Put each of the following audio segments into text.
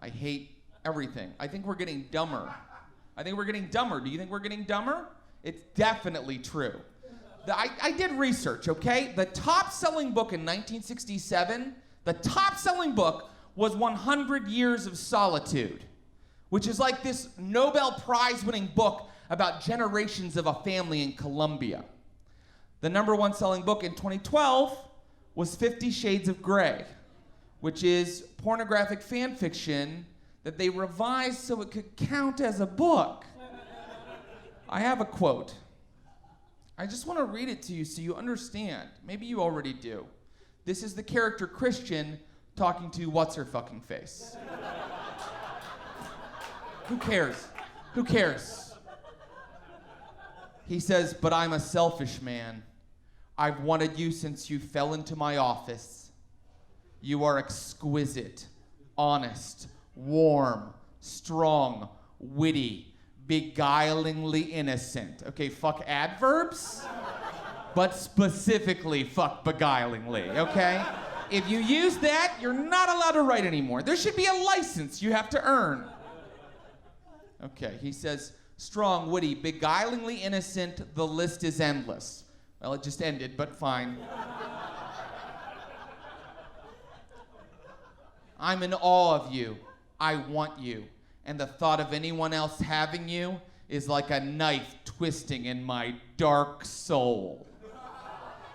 I hate everything. I think we're getting dumber. Do you think we're getting dumber? It's definitely true. I did research, okay? The top-selling book in 1967, the top-selling book was 100 Years of Solitude, which is like this Nobel Prize-winning book about generations of a family in Colombia. The number one selling book in 2012 was 50 Shades of Grey, which is pornographic fan fiction that they revised so it could count as a book. I have a quote. I just want to read it to you so you understand. Maybe you already do. This is the character Christian talking to what's-her-fucking-face. Who cares? Who cares? He says, "But I'm a selfish man. I've wanted you since you fell into my office. You are exquisite, honest, warm, strong, witty, beguilingly innocent." Okay, fuck adverbs, but specifically fuck beguilingly, okay? If you use that, you're not allowed to write anymore. There should be a license you have to earn. Okay, he says, "Strong, witty, beguilingly innocent, the list is endless." Well, it just ended, but fine. "I'm in awe of you. I want you. And the thought of anyone else having you is like a knife twisting in my dark soul."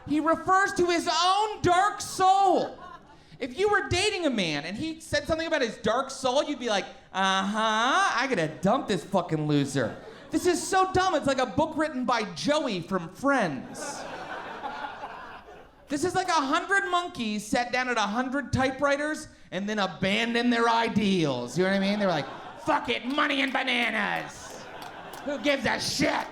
He refers to his own dark soul. If you were dating a man and he said something about his dark soul, you'd be like, I gotta dump this fucking loser. This is so dumb. It's like a book written by Joey from Friends. This is like 100 monkeys sat down at 100 typewriters and then abandoned their ideals. You know what I mean? They were like, fuck it, money and bananas. Who gives a shit?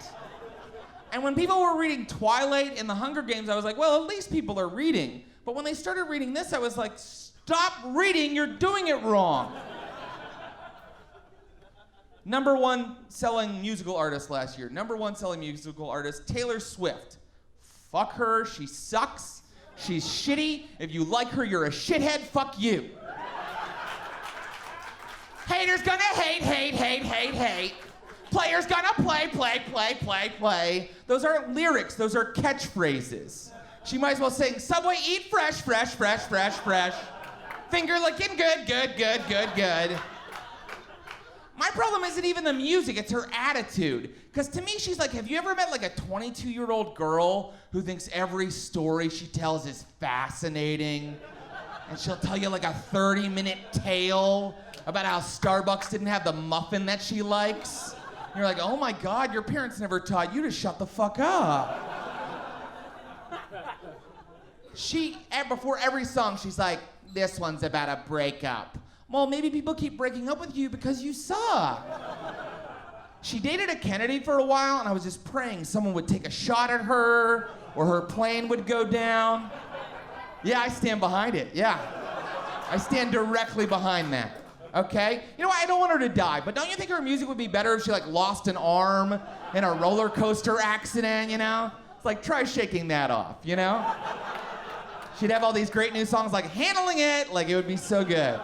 And when people were reading Twilight and The Hunger Games, I was like, well, at least people are reading. But when they started reading this, I was like, stop reading, you're doing it wrong. Number one selling musical artist last year. Number one selling musical artist, Taylor Swift. Fuck her, she sucks. She's shitty. If you like her, you're a shithead. Fuck you. Haters gonna hate. Players gonna play. Those aren't lyrics, those are catchphrases. She might as well sing, Subway, eat fresh. Finger licking good. My problem isn't even the music, it's her attitude. Because to me, she's like, have you ever met like a 22-year-old girl who thinks every story she tells is fascinating? And she'll tell you like a 30-minute tale about how Starbucks didn't have the muffin that she likes. And you're like, oh my God, your parents never taught you to shut the fuck up. Before every song, she's like, this one's about a breakup. Well, maybe people keep breaking up with you because you suck. She dated a Kennedy for a while, and I was just praying someone would take a shot at her, or her plane would go down. Yeah, I stand behind it, yeah. I stand directly behind that, okay? You know what, I don't want her to die, but don't you think her music would be better if she like lost an arm in a roller coaster accident, you know? It's like, try shaking that off, you know? She'd have all these great new songs like Handling It, like it would be so good.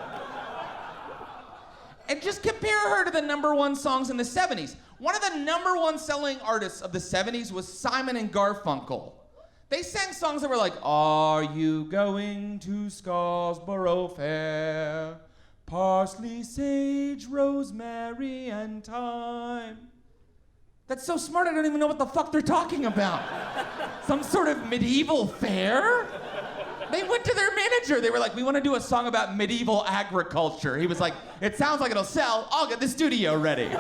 And just compare her to the number one songs in the 70s. One of the number one selling artists of the 70s was Simon and Garfunkel. They sang songs that were like, are you going to Scarborough Fair? Parsley, sage, rosemary, and thyme. That's so smart, I don't even know what the fuck they're talking about. Some sort of medieval fair? They went to their manager. They were like, we want to do a song about medieval agriculture. He was like, it sounds like it'll sell. I'll get the studio ready.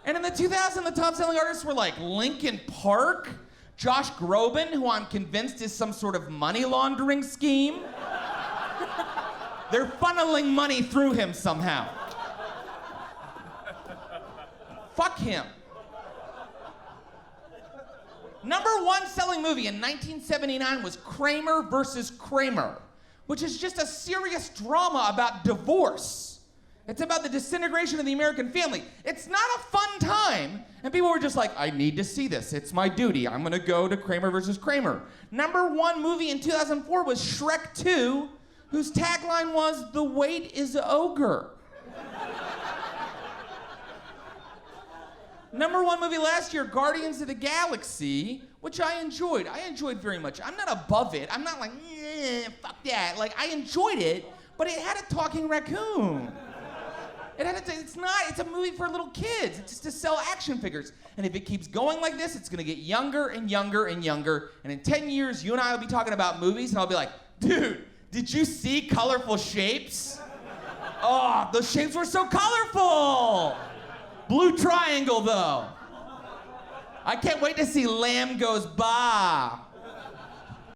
And in the 2000s, the top selling artists were like Linkin Park, Josh Groban, who I'm convinced is some sort of money laundering scheme. They're funneling money through him somehow. Fuck him. Number one selling movie in 1979 was Kramer versus Kramer, which is just a serious drama about divorce. It's about the disintegration of the American family. It's not a fun time. And people were just like, I need to see this. It's my duty. I'm gonna go to Kramer versus Kramer. Number one movie in 2004 was Shrek 2, whose tagline was, "The wait is ogre." #1 movie last year, Guardians of the Galaxy, which I enjoyed. I enjoyed very much. I'm not above it. I'm not like, fuck that. Like, I enjoyed it, but it had a talking raccoon. It's a movie for little kids. It's just to sell action figures. And if it keeps going like this, it's gonna get younger and younger and younger. And in 10 years, you and I will be talking about movies, and I'll be like, dude, did you see Colorful Shapes? Oh, those shapes were so colorful. Blue triangle, though. I can't wait to see Lamb Goes Bah.